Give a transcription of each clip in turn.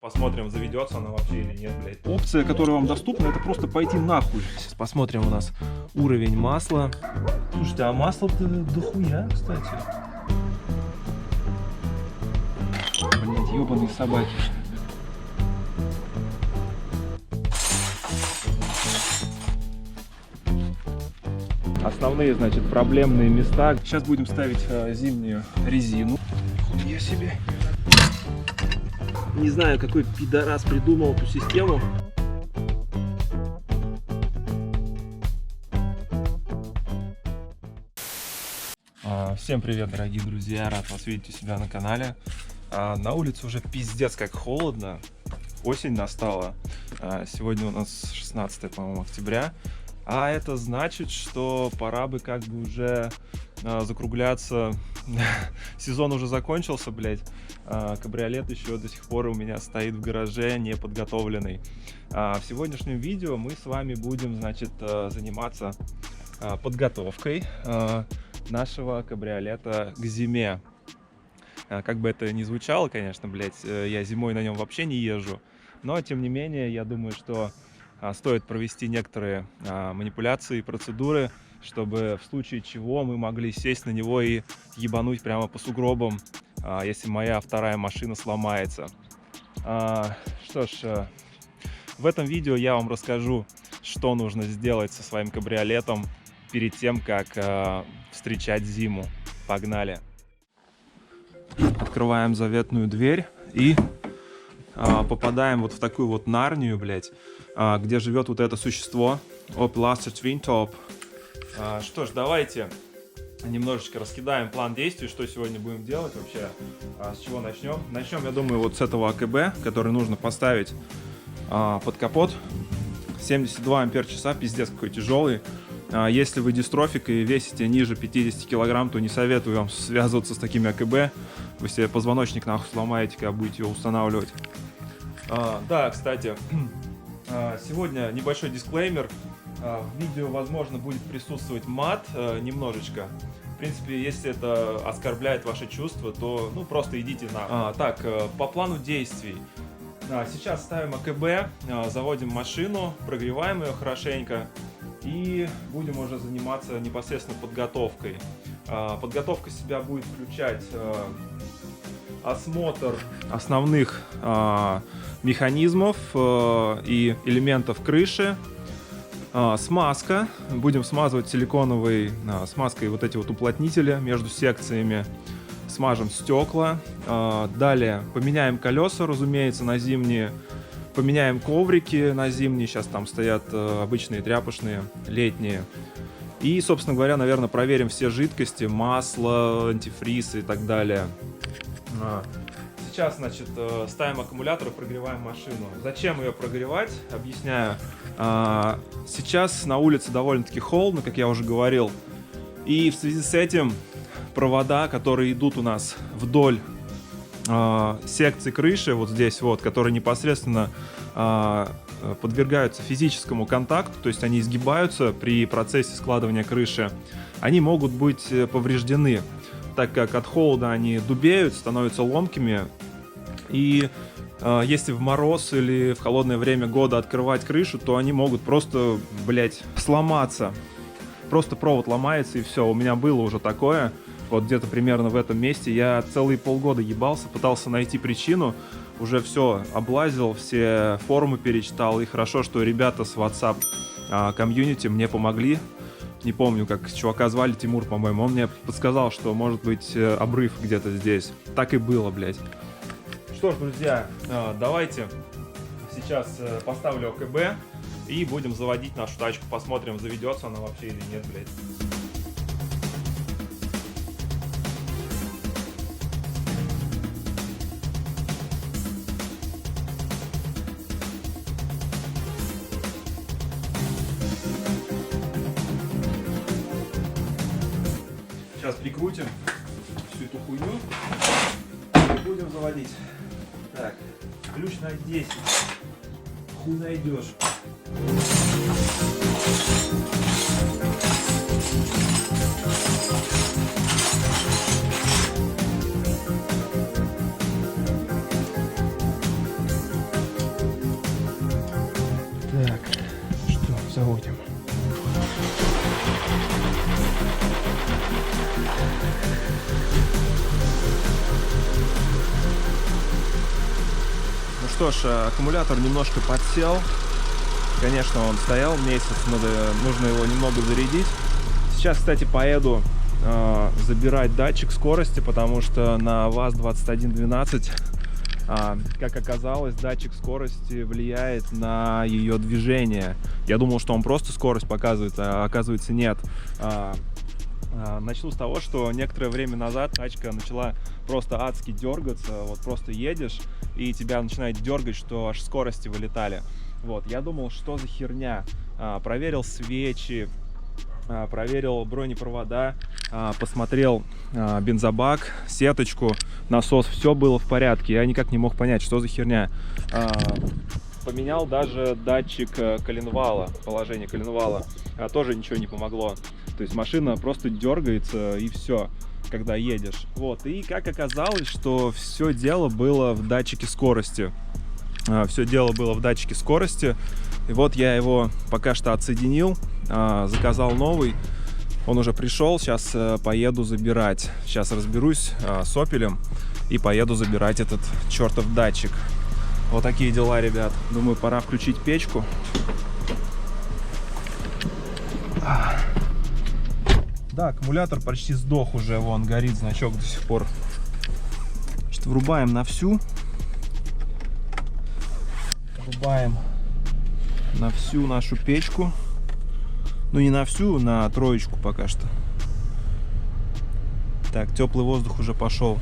Посмотрим, заведется она вообще или нет, блядь. Опция, которая вам доступна, это просто пойти нахуй. Сейчас посмотрим у нас уровень масла. Слушайте, а масло-то дохуя, кстати. Блять, ебаные собаки. Основные, значит, проблемные места. Сейчас будем ставить зимнюю резину. Хуя себе. Не знаю, какой пидорас придумал эту систему. Всем привет, дорогие друзья, рад вас видеть у себя на канале. На улице уже пиздец как холодно, осень настала. Сегодня у нас 16, по-моему, октября. А это значит, что пора бы как бы уже закругляться. Сезон уже закончился, блядь. Кабриолет еще до сих пор у меня стоит в гараже, не подготовленный. В сегодняшнем видео мы с вами будем, значит, заниматься подготовкой нашего кабриолета к зиме. Как бы это ни звучало, конечно, блядь, я зимой на нем вообще не езжу. Но, тем не менее, я думаю, что стоит провести некоторые манипуляции и процедуры, чтобы в случае чего мы могли сесть на него и ебануть прямо по сугробам, если моя вторая машина сломается. Что ж, в этом видео я вам расскажу, что нужно сделать со своим кабриолетом перед тем, как встречать зиму. Погнали! Открываем заветную дверь и попадаем вот в такую вот Нарнию, блядь, где живет вот это существо Opel Astra Twin Top. Что ж, давайте немножечко раскидаем план действий, что сегодня будем делать вообще. С чего начнем? Начнем, я думаю, вот с этого АКБ, который нужно поставить под капот. 72 ампер-часа, пиздец какой тяжелый. Если вы дистрофик и весите ниже 50 килограмм, то не советую вам связываться с такими АКБ. Вы себе позвоночник нахуй сломаете, когда будете его устанавливать. Да, кстати, сегодня небольшой дисклеймер. В видео, возможно, будет присутствовать мат немножечко. В принципе, если это оскорбляет ваши чувства, то ну просто идите на. Так, по плану действий. Сейчас ставим АКБ, заводим машину, прогреваем ее хорошенько и будем уже заниматься непосредственно подготовкой. Подготовка себя будет включать осмотр основных механизмов и элементов крыши, смазка. Будем смазывать силиконовой смазкой вот эти вот уплотнители между секциями. Смажем стекла. Далее поменяем колеса, разумеется, на зимние. Поменяем коврики на зимние. Сейчас там стоят обычные тряпочные, летние. И, собственно говоря, наверное, проверим все жидкости, масло, антифриз и так далее. Сейчас, значит, ставим аккумулятор и прогреваем машину. Зачем ее прогревать? Объясняю. Сейчас на улице довольно-таки холодно, как я уже говорил. И в связи с этим провода, которые идут у нас вдоль секции крыши, вот здесь вот, которые непосредственно подвергаются физическому контакту, то есть они изгибаются при процессе складывания крыши, они могут быть повреждены, так как от холода они дубеют, становятся ломкими. И если в мороз или в холодное время года открывать крышу, то они могут просто, блять, сломаться. Просто провод ломается и все. У меня было уже такое. Вот где-то примерно в этом месте. Я целые полгода ебался, пытался найти причину. Уже все облазил, все форумы перечитал. И хорошо, что ребята с WhatsApp комьюнити мне помогли. Не помню, как чувака звали, Тимур, по-моему. Он мне подсказал, что может быть обрыв где-то здесь. Так и было, блядь. Что ж, друзья, давайте сейчас поставлю АКБ и будем заводить нашу тачку. Посмотрим, заведется она вообще или нет, блядь. Сейчас прикрутим всю эту хуйню и будем заводить. Так, ключ на 10. Хуй найдешь. заводим. Ну что ж, аккумулятор немножко подсел. Конечно, он стоял месяц, нужно его немного зарядить. Сейчас, кстати, поеду забирать датчик скорости, потому что на ВАЗ-2112, как оказалось, датчик скорости влияет на ее движение. Я думал, что он просто скорость показывает, а оказывается нет. Начну с того, что некоторое время назад тачка начала просто адски дергаться. Вот просто едешь, и тебя начинает дергать, что аж скорости вылетали. Вот, я думал, что за херня. Проверил свечи, проверил бронепровода, посмотрел бензобак, сеточку, насос, все было в порядке. Я никак не мог понять, что за херня. Поменял даже датчик коленвала, положение коленвала, тоже ничего не помогло. То есть машина просто дергается, и все, когда едешь. Вот, и как оказалось, что все дело было в датчике скорости. Все дело было в датчике скорости. И вот я его пока что отсоединил, заказал новый. Он уже пришел, сейчас поеду забирать. Сейчас разберусь с Opel и поеду забирать этот чертов датчик. Вот такие дела, ребят. Думаю, пора включить печку. Да, аккумулятор почти сдох уже, вон горит значок до сих пор. Значит, врубаем на всю. Врубаем на всю нашу печку. Ну, не на всю, на троечку пока что. Так, теплый воздух уже пошел.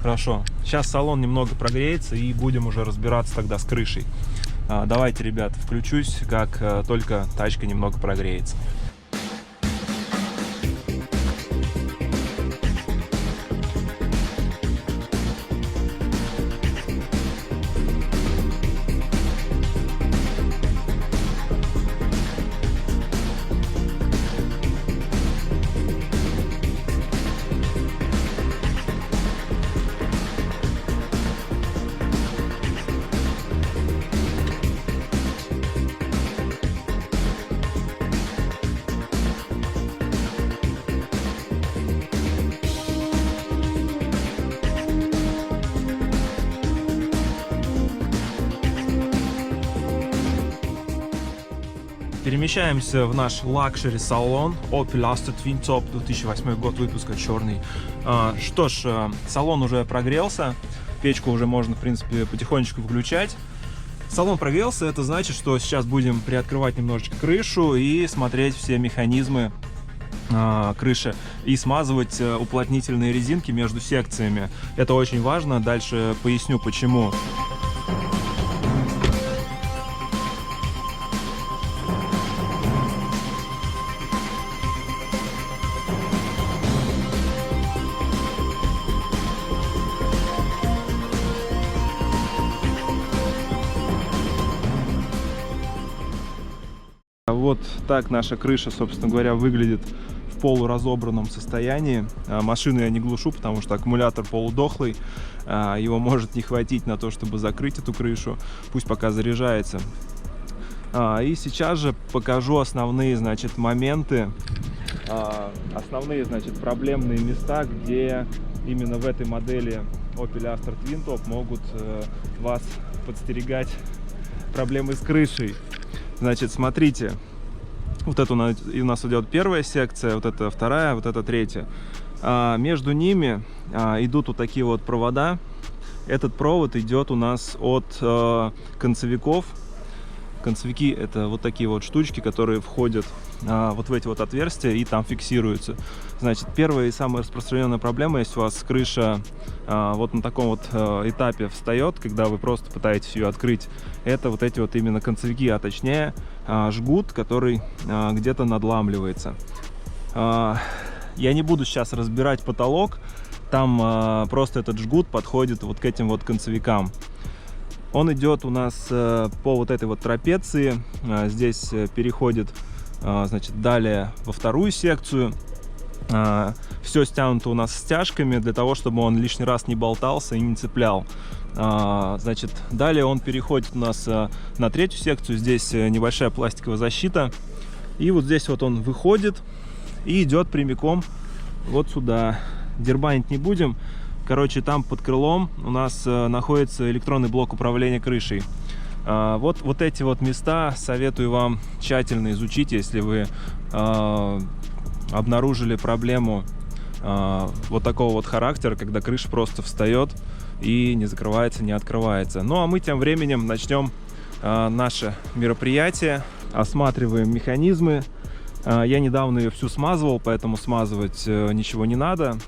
Хорошо. Сейчас салон немного прогреется, и будем уже разбираться тогда с крышей. Давайте, ребят, включусь, как только тачка немного прогреется. Перемещаемся в наш лакшери салон Opel Astra Twin Top, 2008 год выпуска, черный. Что ж, салон уже прогрелся, печку уже можно, в принципе, потихонечку включать. Салон прогрелся, это значит, что сейчас будем приоткрывать немножечко крышу и смотреть все механизмы крыши и смазывать уплотнительные резинки между секциями. Это очень важно, дальше поясню почему. Вот так наша крыша, собственно говоря, выглядит в полуразобранном состоянии. Машину я не глушу, потому что аккумулятор полудохлый. Его может не хватить на то, чтобы закрыть эту крышу. Пусть пока заряжается. И сейчас же покажу основные, значит, моменты, основные, значит, проблемные места, где именно в этой модели Opel Astra Twin Top могут вас подстерегать проблемы с крышей. Значит, смотрите, вот это у нас идет первая секция, вот это вторая, вот это третья. Между ними идут вот такие вот провода. Этот провод идет у нас от концевиков. Концевики — это вот такие вот штучки, которые входят вот в эти вот отверстия и там фиксируются. Значит, первая и самая распространенная проблема, если у вас крыша вот на таком вот этапе встает, когда вы просто пытаетесь ее открыть, это вот эти вот именно концевики, а точнее жгут, который где-то надламливается. Я не буду сейчас разбирать потолок, там просто этот жгут подходит вот к этим вот концевикам. Он идет у нас по вот этой вот трапеции, здесь переходит, значит, далее во вторую секцию. Все стянуто у нас стяжками для того, чтобы он лишний раз не болтался и не цеплял. Значит, далее он переходит у нас на третью секцию. Здесь небольшая пластиковая защита. И вот здесь вот он выходит и идет прямиком вот сюда. Дербанить не будем. Короче, там под крылом у нас находится электронный блок управления крышей. Вот эти вот места советую вам тщательно изучить, если вы обнаружили проблему вот такого вот характера, когда крыша просто встает и не закрывается, не открывается. Ну а мы тем временем начнем наше мероприятие. Осматриваем механизмы. Я недавно ее всю смазывал, поэтому смазывать ничего не надо.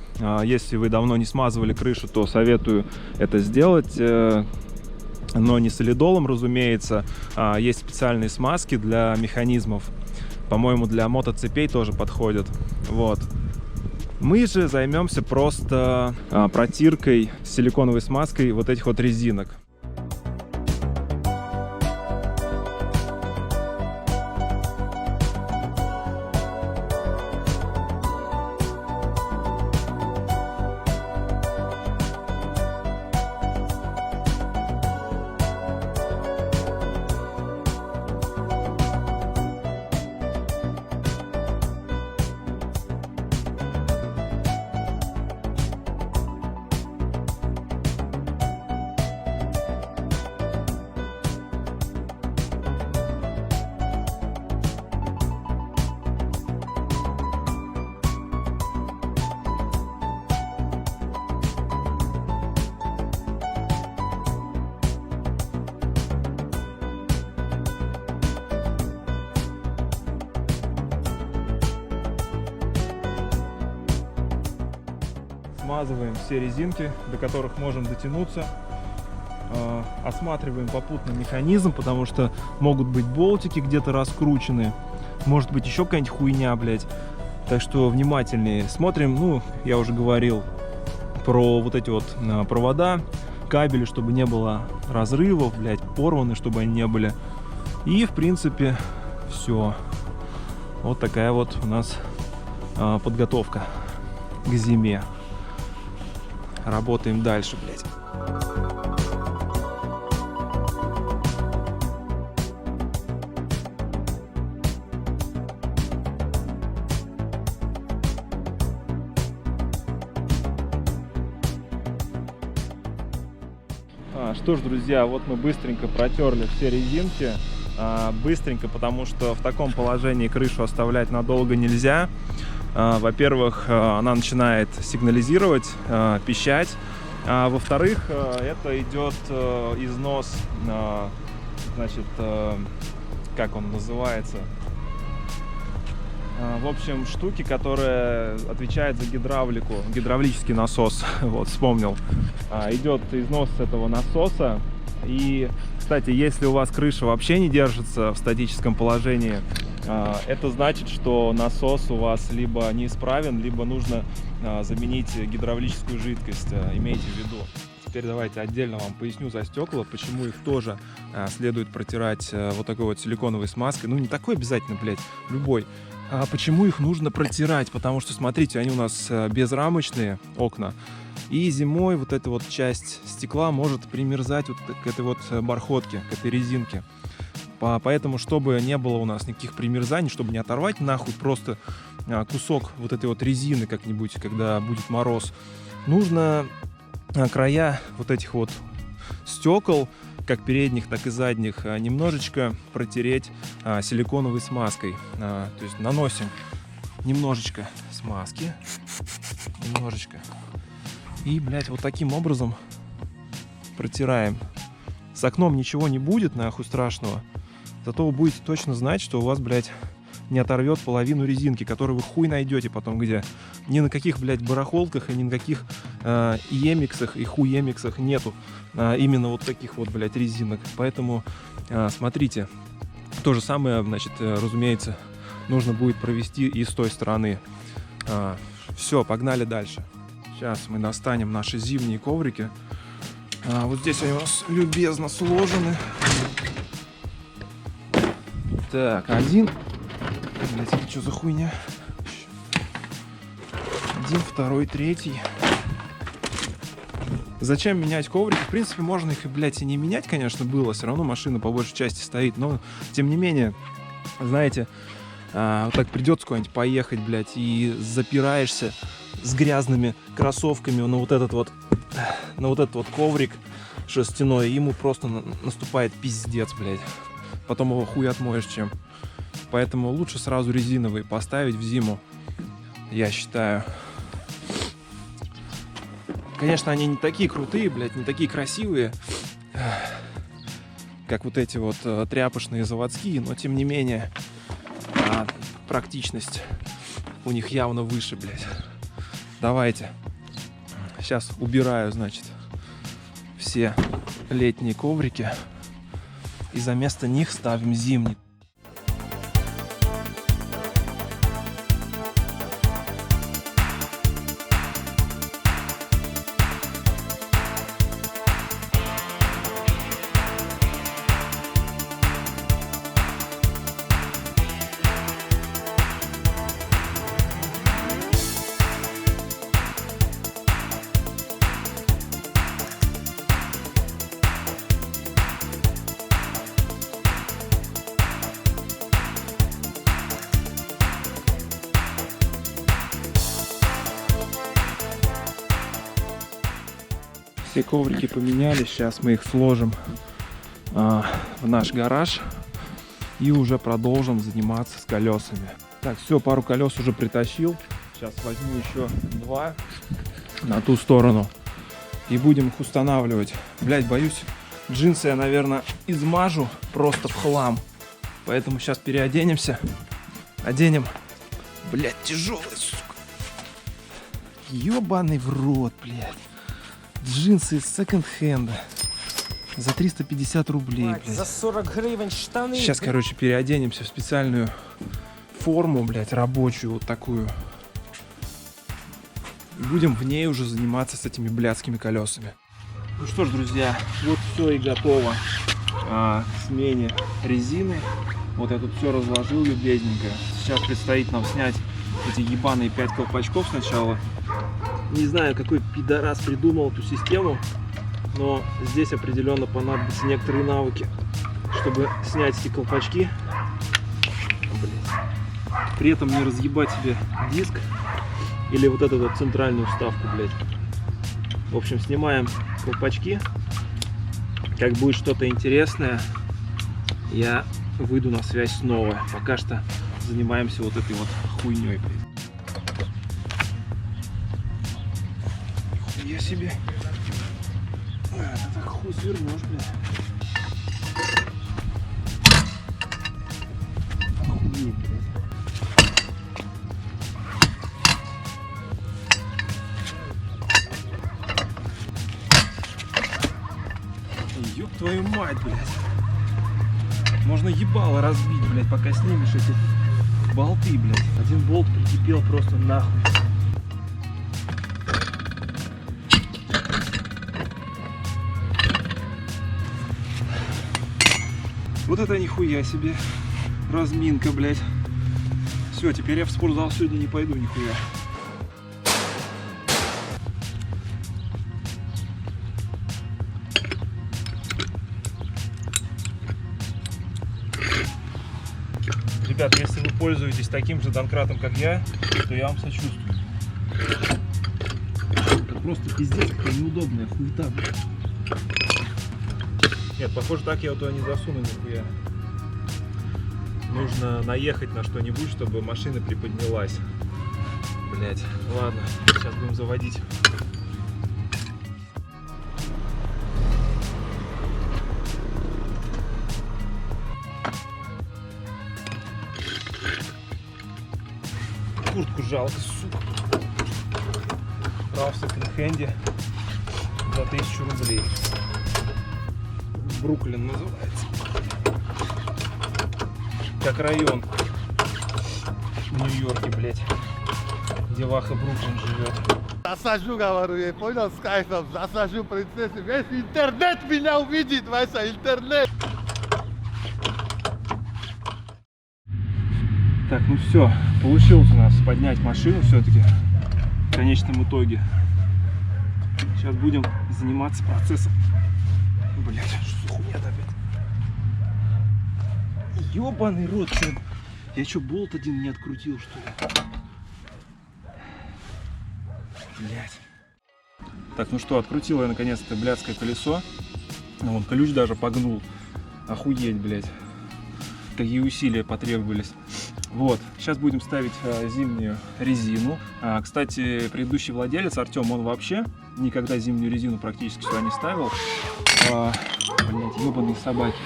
Если вы давно не смазывали крышу, то советую это сделать, но не солидолом, разумеется. Есть специальные смазки для механизмов. По-моему, для мотоцепей тоже подходят. Вот. Мы же займемся просто протиркой силиконовой смазкой вот этих вот резинок. Смазываем все резинки, до которых можем дотянуться. Осматриваем попутно механизм, потому что могут быть болтики где-то раскручены. Может быть еще какая-нибудь хуйня, блядь. Так что внимательнее смотрим. Ну, я уже говорил про вот эти вот провода, кабели, чтобы не было разрывов, блядь, порваны, чтобы они не были. И, в принципе, все. Вот такая вот у нас подготовка к зиме. Работаем дальше, блядь. Что ж, друзья, вот мы быстренько протерли все резинки. Быстренько, потому что в таком положении крышу оставлять надолго нельзя. Во-первых, она начинает сигнализировать, пищать. Во-вторых, это идет износ, значит, как он называется? В общем, штуки, которая отвечает за гидравлику, гидравлический насос, вот, вспомнил. Идет износ этого насоса. И, кстати, если у вас крыша вообще не держится в статическом положении, это значит, что насос у вас либо неисправен, либо нужно заменить гидравлическую жидкость, имейте в виду. Теперь давайте отдельно вам поясню за стекла, почему их тоже следует протирать вот такой вот силиконовой смазкой. Ну, не такой обязательно, блядь, любой. Почему их нужно протирать? Потому что, смотрите, они у нас безрамочные окна. И зимой вот эта вот часть стекла может примерзать вот к этой вот бархотке, к этой резинке. Поэтому, чтобы не было у нас никаких примерзаний, чтобы не оторвать нахуй просто кусок вот этой вот резины как-нибудь, когда будет мороз, нужно края вот этих вот стекол, как передних, так и задних, немножечко протереть силиконовой смазкой. То есть наносим немножечко смазки, немножечко. И, блядь, вот таким образом протираем. С окном ничего не будет, нахуй страшного. Зато вы будете точно знать, что у вас, блядь, не оторвет половину резинки, которую вы хуй найдете потом где. Ни на каких, блядь, барахолках и ни на каких емиксах и хуемиксах нету именно вот таких вот, блядь, резинок. Поэтому смотрите. То же самое, значит, разумеется, нужно будет провести и с той стороны. Все, погнали дальше. Сейчас мы достанем наши зимние коврики. Вот здесь они у нас любезно сложены. Так, один. Блять, это что за хуйня? Один, второй, третий. Зачем менять коврики? В принципе, можно их, блядь, и не менять, конечно, было. Все равно машина по большей части стоит. Но, тем не менее, знаете, вот так придется куда-нибудь поехать, блядь, и запираешься с грязными кроссовками на вот этот вот коврик шерстяной. И ему просто наступает пиздец, блядь. Потом его хуй отмоешь чем. Поэтому лучше сразу резиновые поставить в зиму, я считаю. Конечно, они не такие крутые, блядь, не такие красивые, как вот эти вот тряпочные заводские, но тем не менее практичность у них явно выше, блядь. Давайте. Сейчас убираю, значит, все летние коврики и за место них ставим зимний. Все коврики поменяли, сейчас мы их сложим в наш гараж и уже продолжим заниматься с колесами. Так, все, пару колес уже притащил. Сейчас возьму еще 2 на ту сторону и будем их устанавливать. Блять, боюсь, джинсы я, наверное, измажу просто в хлам. Поэтому сейчас переоденемся. Оденем. Блять, тяжелый, сука. Ёбаный в рот, блядь. Джинсы из секонд-хенда за 350 рублей, блядь. За 40 гривен штаны. Сейчас, короче, переоденемся в специальную форму, блядь, рабочую вот такую. Будем в ней уже заниматься с этими блядскими колесами. Ну что ж, друзья, вот все и готово к смене резины. Вот я тут все разложил любезненько. Сейчас предстоит нам снять эти ебаные 5 колпачков сначала. Не знаю, какой пидорас придумал эту систему, но здесь определенно понадобятся некоторые навыки, чтобы снять эти колпачки. Блять. При этом не разъебать себе диск или вот эту вот центральную вставку, блять. В общем, снимаем колпачки. Как будет что-то интересное, я выйду на связь снова. Пока что занимаемся вот этой вот хуйней, блядь. Я себе. Это так хуй свернешь, блядь. Охуеть, блядь. Ёб твою мать, блядь. Можно ебало разбить, блядь, пока снимешь эти болты, блядь. Один болт прикипел просто нахуй. Вот это нихуя себе разминка, блядь. Все, теперь я в спортзал сегодня не пойду нихуя. Ребят, если вы пользуетесь таким же донкратом, как я, то я вам сочувствую. Это просто пиздец, какая неудобная хуета. Нет, похоже, так я туда не засуну нихуя. Нужно наехать на что-нибудь, чтобы машина приподнялась. Блять, ладно, сейчас будем заводить. Куртку жалко, сука. Брал в секонд-хенде за 1000 рублей. Бруклин называется. Как район в Нью-Йорке, блять, где Ваха Бруклин живет. Засажу, говорю, я понял, с кайфом, засажу принцессу. Весь интернет меня увидит, Вася, интернет. Так, ну все, получилось у нас поднять машину все-таки. конечном итоге. Сейчас будем заниматься процессом. Блять, что за хуйня опять? Ёбаный рот, блин. Я что, болт один не открутил, что ли? Блять. Так, ну что, открутил я наконец-то блядское колесо. Вон, ключ даже погнул. Охуеть, блядь. Какие усилия потребовались. Вот, сейчас будем ставить зимнюю резину. Кстати, предыдущий владелец, Артем, он вообще никогда зимнюю резину практически сюда не ставил. Блядь, ебаные собаки.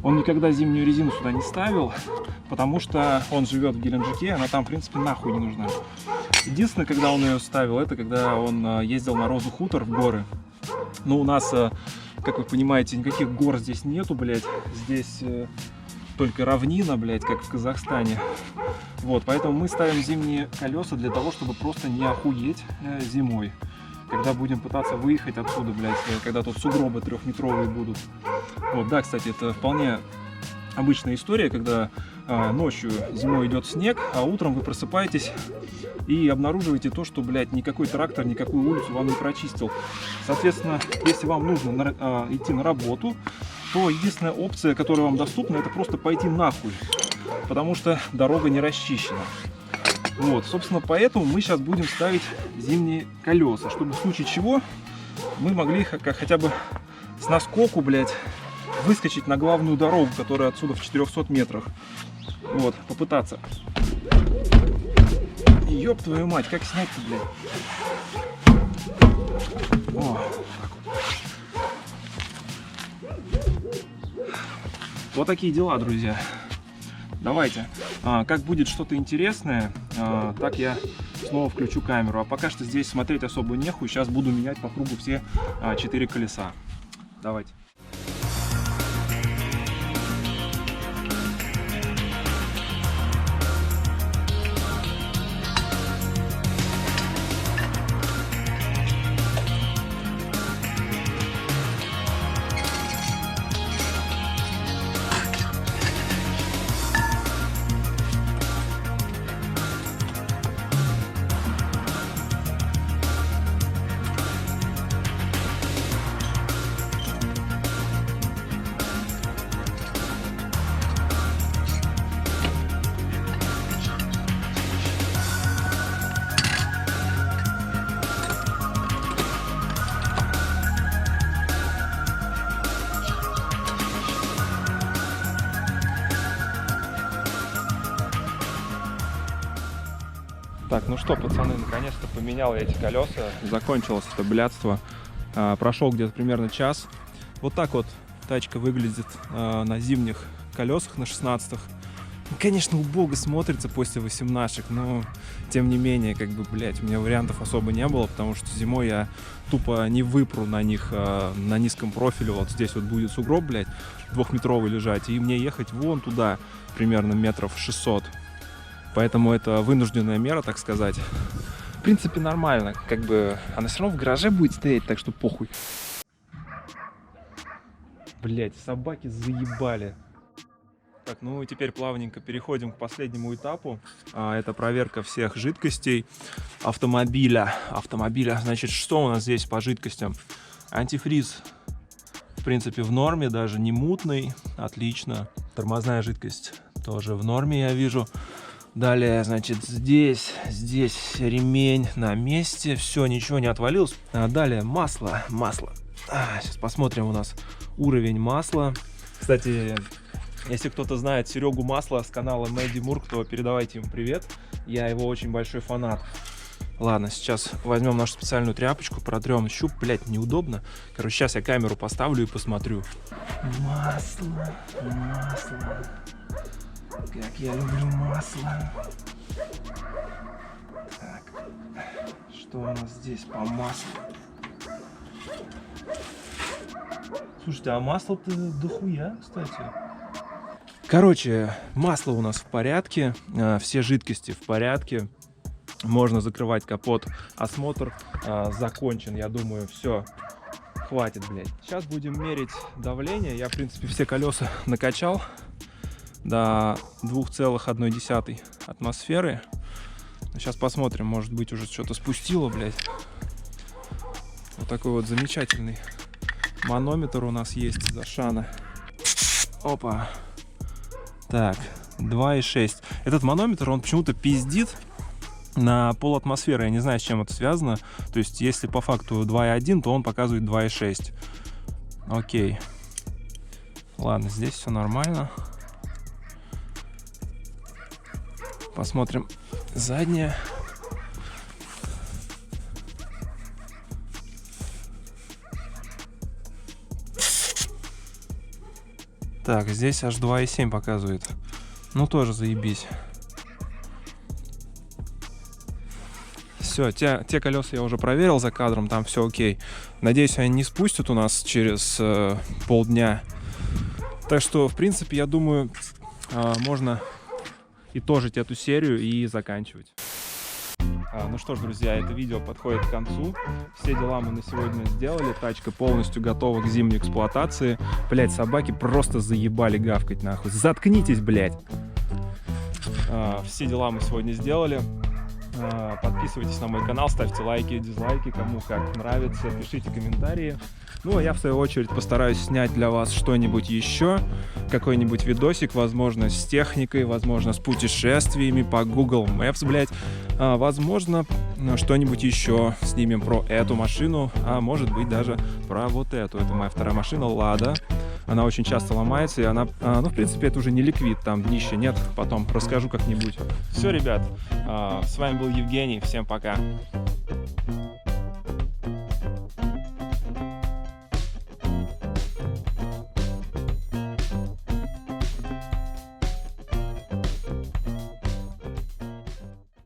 Он никогда зимнюю резину сюда не ставил, потому что он живет в Геленджике, она там, в принципе, нахуй не нужна. Единственное, когда он ее ставил, это когда он ездил на Розу Хутор в горы. Но у нас, как вы понимаете, никаких гор здесь нету, блядь. Здесь только равнина, блядь, как в Казахстане. Вот, поэтому мы ставим зимние колеса для того, чтобы просто не охуеть зимой. Когда будем пытаться выехать отсюда, блядь, когда тут сугробы 3-метровые будут. Вот, да, кстати, это вполне обычная история, когда ночью зимой идет снег, а утром вы просыпаетесь и обнаруживаете то, что, блядь, никакой трактор, никакую улицу вам не прочистил. Соответственно, если вам нужно идти на работу, то единственная опция, которая вам доступна, это просто пойти нахуй, потому что дорога не расчищена. Вот, собственно, поэтому мы сейчас будем ставить зимние колеса, чтобы в случае чего мы могли хотя бы с наскоку, блядь, выскочить на главную дорогу, которая отсюда в 400 метрах. Вот, попытаться. Ёб твою мать, как снять-то, блядь? О, вот такие дела, друзья. Давайте, как будет что-то интересное, так я снова включу камеру. А пока что здесь смотреть особо нехуй. Сейчас буду менять по кругу все 4 колеса. Давайте. Так, ну что, пацаны, наконец-то поменял я эти колеса. Закончилось это блядство. Прошел где-то примерно час. Вот так вот тачка выглядит на зимних колесах, на 16-х. Конечно, убого смотрится после 18-х, но тем не менее, как бы, блядь, у меня вариантов особо не было, потому что зимой я тупо не выпру на них на низком профиле. Вот здесь вот будет сугроб, блядь, 2-метровый лежать, и мне ехать вон туда, примерно метров 600. Поэтому это вынужденная мера, так сказать. В принципе, нормально. Как бы она все равно в гараже будет стоять, так что похуй. Блять, собаки заебали. Так, ну и теперь плавненько переходим к последнему этапу. Это проверка всех жидкостей автомобиля. Значит, что у нас здесь по жидкостям? Антифриз, в принципе, в норме, даже не мутный. Отлично. Тормозная жидкость тоже в норме, я вижу. Далее, значит, здесь ремень на месте, все, ничего не отвалилось. Далее масло. Сейчас посмотрим у нас уровень масла. Кстати, если кто-то знает Серегу Масло с канала Мэдди Мурк, то передавайте ему привет. Я его очень большой фанат. Ладно, сейчас возьмем нашу специальную тряпочку, протрем щуп. Блять, неудобно. Короче, сейчас я камеру поставлю и посмотрю. Масло. Как я люблю масло. Так, что у нас здесь по маслу? Слушайте, а масло-то дохуя, кстати. Короче, масло у нас в порядке, все жидкости в порядке. Можно закрывать капот. Осмотр закончен, я думаю, все. Хватит, блядь. Сейчас будем мерить давление. Я, в принципе, все колеса накачал до 2,1 атмосферы. Сейчас посмотрим, может быть, уже что-то спустило, блядь. Вот такой вот замечательный манометр у нас есть за Шана. Опа. Так, 2,6. Этот манометр, он почему-то пиздит на пол атмосферы. Я не знаю, с чем это связано. То есть, если по факту 2,1, то он показывает 2,6. Окей. Ладно, здесь все нормально. Посмотрим заднее. Так, здесь аж 2,7 показывает. Ну, тоже заебись. Все, те колеса я уже проверил за кадром, там все окей. Надеюсь, они не спустят у нас через полдня. Так что, в принципе, я думаю, можно итожить эту серию и заканчивать. Ну что ж, друзья, это видео подходит к концу. Все дела мы на сегодня сделали. Тачка полностью готова к зимней эксплуатации. Блять, собаки просто заебали гавкать нахуй. Заткнитесь, блять. Все дела мы сегодня сделали. Подписывайтесь на мой канал, ставьте лайки, дизлайки, кому как нравится, пишите комментарии. Ну, а я в свою очередь постараюсь снять для вас что-нибудь еще, какой-нибудь видосик, возможно, с техникой, возможно, с путешествиями по Google Maps, блять. Возможно, что-нибудь еще снимем про эту машину, а может быть даже про вот эту. Это моя вторая машина, Лада. Она очень часто ломается, и она, ну, в принципе, это уже не ликвид, там днища нет, потом расскажу как-нибудь. Все, ребят, с вами был Евгений, всем пока.